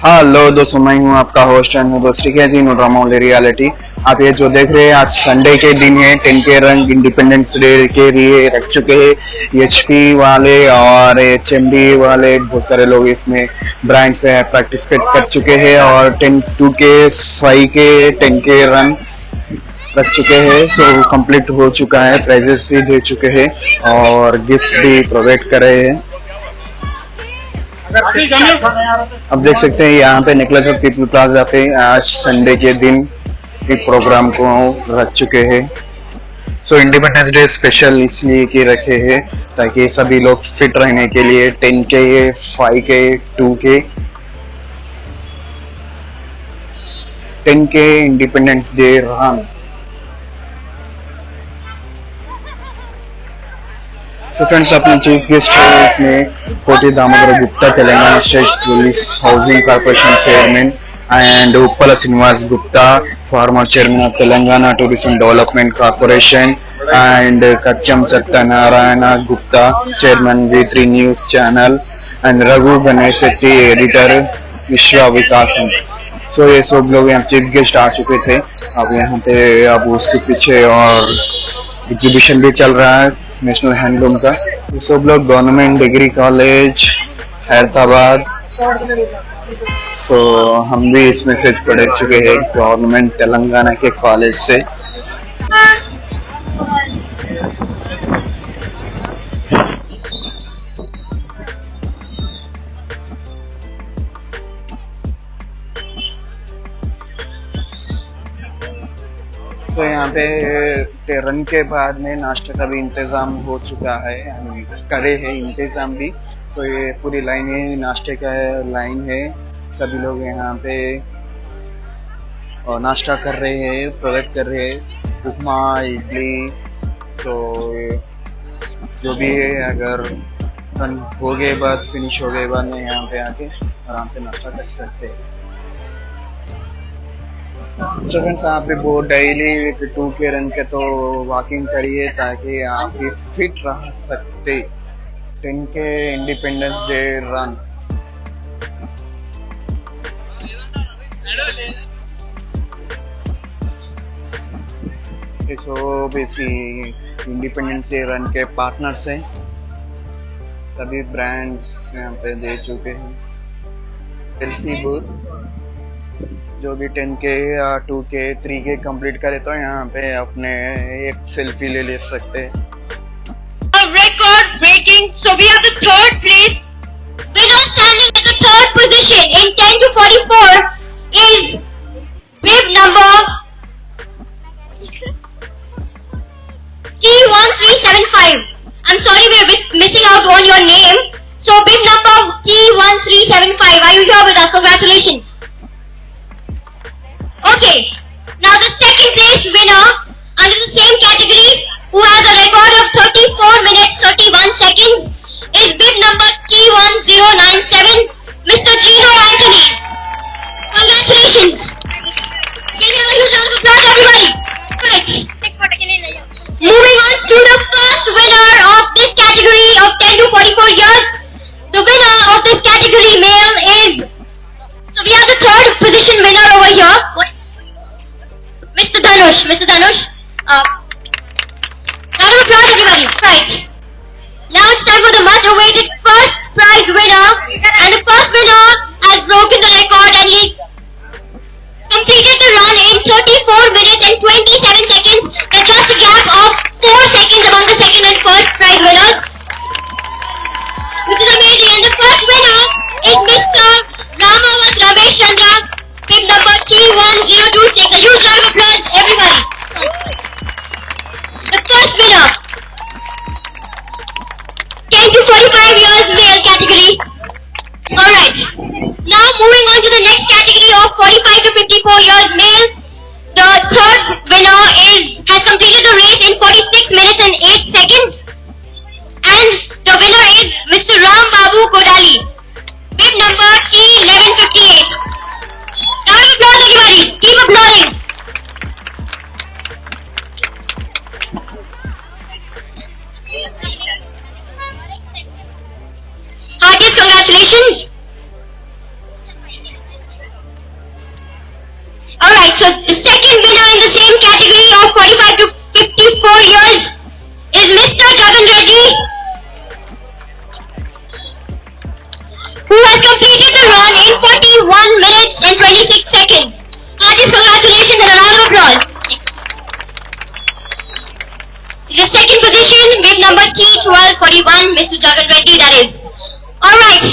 Hello दोस्तों, मैं हूं आपका होस्ट एंड दोस्त जी नो ड्रामा रियलिटी। आप ये जो देख रहे हैं, आज संडे के दिन है। 10 के रंग इंडिपेंडेंस डे के लिए रख चुके हैं। एचपी वाले और एचएमडी वाले बहुत सारे लोग इसमें ब्रांड से पार्टिसिपेट कर चुके हैं और 10 2 के 5 के 10 के रन रख चुके हैं। सो कंप्लीट हो चुका है, प्राइजेस भी दे चुके हैं और गिफ्ट्स भी प्रोवाइड कर रहे हैं। अब देख सकते हैं यहाँ पे नेकलेस ऑफ पीपल प्लाजा पे आज संडे के दिन एक प्रोग्राम को रख चुके हैं। सो इंडिपेंडेंस डे स्पेशल इसलिए कि रखे हैं ताकि सभी लोग फिट रहने के लिए 10 के 5 के 2 के 10 के इंडिपेंडेंस डे रन। तो फ्रेंड्स, अपने चीफ गेस्ट है इसमें Koti Damodar Gupta, Telangana state police housing corporation chairman, and Uppal Srinivas Gupta, former chairman of Telangana tourism development corporation, and Kaccham Satyanarayana Gupta, chairman V3 news channel, and Raghu Ganesh Shetty, editor Vishwa Vikasam. सो ये सब लोग यहाँ चीफ गेस्ट आ चुके थे। अब यहाँ पे अब उसके पीछे और एग्जीबिशन भी चल रहा है नेशनल हैंडलूम का। ये सब लोग गवर्नमेंट डिग्री कॉलेज हैदराबाद। सो हम भी इस मैसेज पढ़ चुके हैं गवर्नमेंट तेलंगाना के कॉलेज से। तो यहाँ पे रन के बाद में नाश्ते का भी इंतजाम हो चुका है, करे है इंतजाम भी। तो ये पूरी लाइन है, नाश्ते का लाइन है। सभी लोग यहाँ पे नाश्ता कर रहे हैं, प्रोवाइड कर रहे हैं उपमा, इडली। तो जो भी है, अगर रन हो गए बाद, फिनिश हो गए बाद में यहाँ पे आके आराम से नाश्ता कर सकते हैं। सो फ्रेंड्स, आप भी वो डेली 2 के रन के तो वॉकिंग करिए ताकि आप भी फिट रह सकते। 10 के इंडिपेंडेंस डे रन। सो बेसी इंडिपेंडेंस डे रन के पार्टनर्स हैं, सभी ब्रांड्स यहाँ पे दे चुके हैं। सेल्फी बूथ, जो भी 10 के या 2 के 3 के कंप्लीट करे तो यहाँ पे अपने एक सेल्फी ले सकते हैं। Record breaking, so we have the third place winner standing at the third position in 10 to 44 is bib number T1375. I'm sorry, we are missing out on your name. So bib number T1375, are you here with us? Congratulations. Okay, now the second place winner under the same category, who has a record of 34 minutes 31 seconds, is bib number T1097, Mr. Gino Anthony. Congratulations. Give him a huge round of applause, everybody. Right. Moving on to the first winner of this category of 10 to 44 years. The winner of this category male is, so we have the third position winner over here, Mr. Dhanush. Mr. Dhanush, round of applause, everybody. Right. Now it's time for the much awaited first prize winner, and the first winner has broken the record and he's completed the run in 34 minutes and 27 seconds. There's just a gap of 4 seconds among the second and first prize winners, which is amazing. And the first winner is Mr. Ramawat Ramesh Chandra, bib number T1026. A huge round of applause, everybody. The first winner, 10 to 45 years male category. Alright, now moving on to the next category of 45 to 54 years male. The third winner has completed the race in 46 minutes and 8 seconds. And the winner is Mr. Ram Babu Kodali, bib number T1158. Round of applause, everybody. Keep applauding. Heartiest congratulations. Alright, so the second winner in the same category of 45 to 54 years is Mr. Jagan Reddy, who has completed the run in 41 minutes and 26 seconds. Heartiest congratulations and a round of applause. The second position, bib number T1241, Mr. Jagan Reddy, that is. Alright,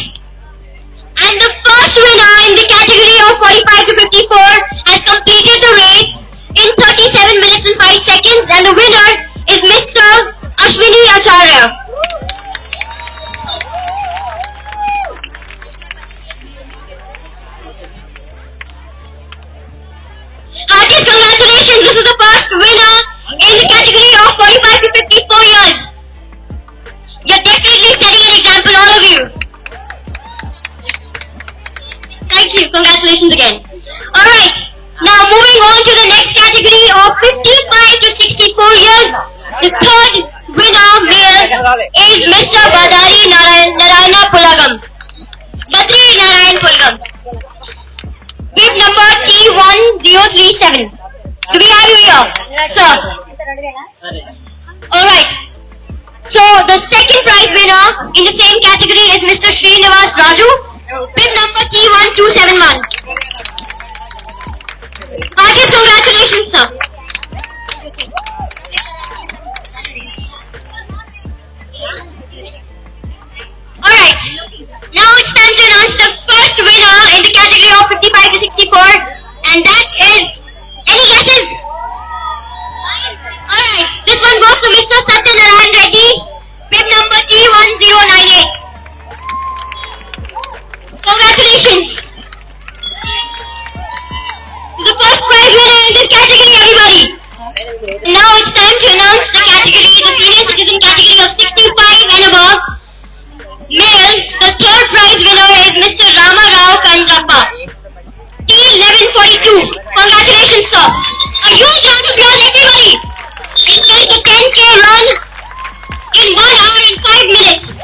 and the first winner in the category of 45 to 54 has completed the race in 37 minutes and 5 seconds, and the winner is Mr. Ashwini Acharya. Heartiest congratulations, this is the first winner in the category of 45 to 54 years. You're definitely setting an example, all of you. Thank you, congratulations again. Alright, now moving on to the next category of 55 to 64 years. The third winner male is Mr. Badari Narayana Pulagam. Badri Narayan Pulagam. Bib number T1037. Do we have you here, sir? Alright. So the second prize winner in the same category is Mr. Srinivas Raju. Bib number T1271. Heartiest congratulations, sir. Alright. Now it's time to announce the first winner in the category of 55 to 64, and that is, any guesses? Alright, this one goes to Mr. Satyanarayan Reddy, bib number T1098. Congratulations! The first prize winner in this category, everybody! Now it's time to announce the category, the senior citizen category of 65 and above. Male, the third prize winner is Mr. Rama Rao Kandrappa, T1142. Congratulations, sir. A huge round of applause, everybody. Inside the 10K run in 1 hour and 5 minutes.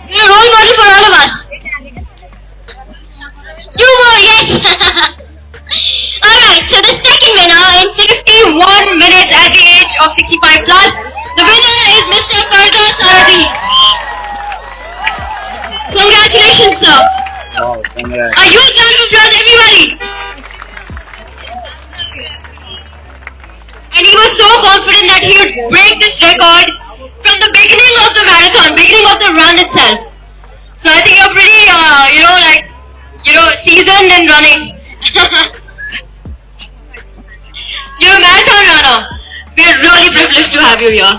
You're a role model for all of us. 2 more, yes. Alright, so the second winner in 61 minutes at the age of 65 plus, the winner is Mr. Karda Sardi. Congratulations, sir. Wow, congrats. A huge round of applause, everybody. And he was so confident that he would break this record from the beginning of the marathon, beginning of the run itself. So I think you're pretty, seasoned in running. You're a marathon runner. We're really privileged to have you here.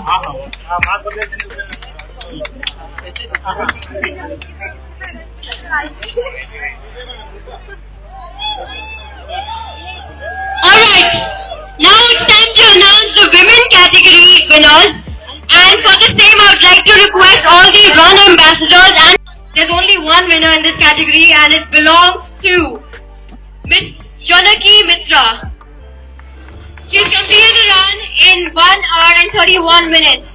Alright, now it's time to announce the women category winners. And for the same, I would like to request all the run ambassadors, and there's only one winner in this category, and it belongs to Miss Janaki Mitra. She's completed the run in 1 hour and 31 minutes.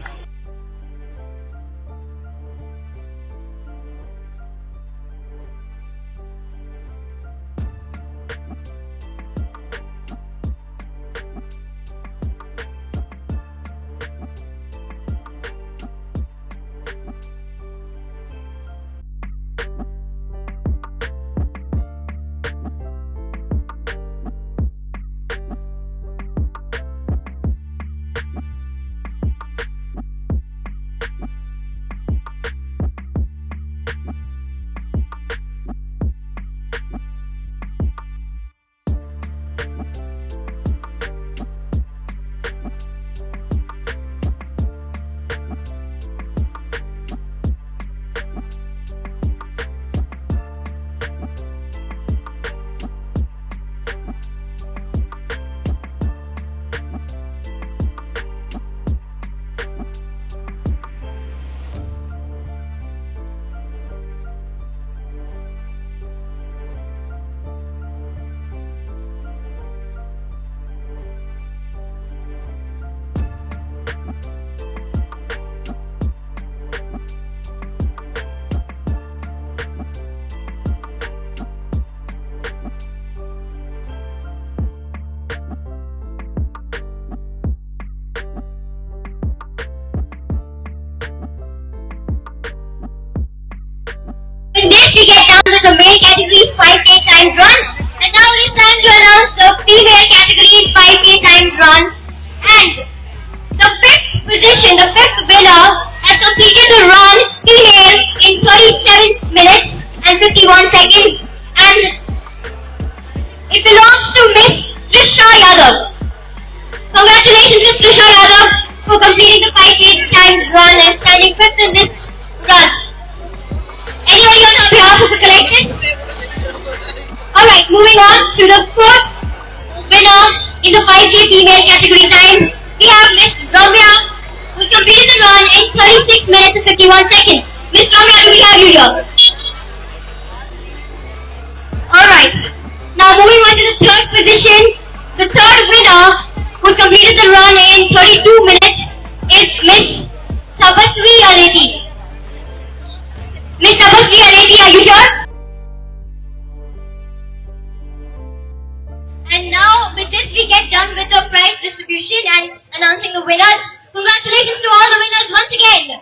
male category's 5K timed run. And now it is time to announce the female category's 5K timed run. And the fifth position, the fifth winner, has completed the run female in 37 minutes and 51 seconds. And it belongs to Miss Trisha Yadav. Congratulations, Miss Trisha Yadav, for completing the 5K timed run and standing fifth in this run. Anybody on her behalf who could collect this? Alright, moving on to the fourth winner in the 5K female category time. We have Miss Ramya, who's completed the run in 36 minutes and 51 seconds. Miss Ramya, do we have you here? Alright, now moving on to the third position. The third winner, who's completed the run in 32 minutes, is Miss Tapaswi Aleti. Miss Tapaswi Aleti, are you here? And now, with this, we get done with the prize distribution and announcing the winners. Congratulations to all the winners once again.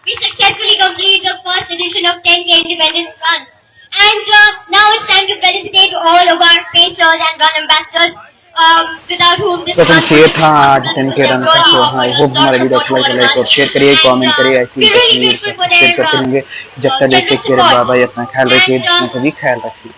We successfully completed the first edition of 10K Independence Run. And now it's time to felicitate all of our pacers and run ambassadors, without whom this तो friends ये था आज 10K run का। सो I hope हमारा video अच्छा लगा, like और share करिए, कमेंट करिए, ऐसी ही सब्सक्राइब करते रहेंगे। जब तक टेक केयर, बाय बाय, अपना ख्याल रखिए, दूसरों का भी ख्याल रखिए।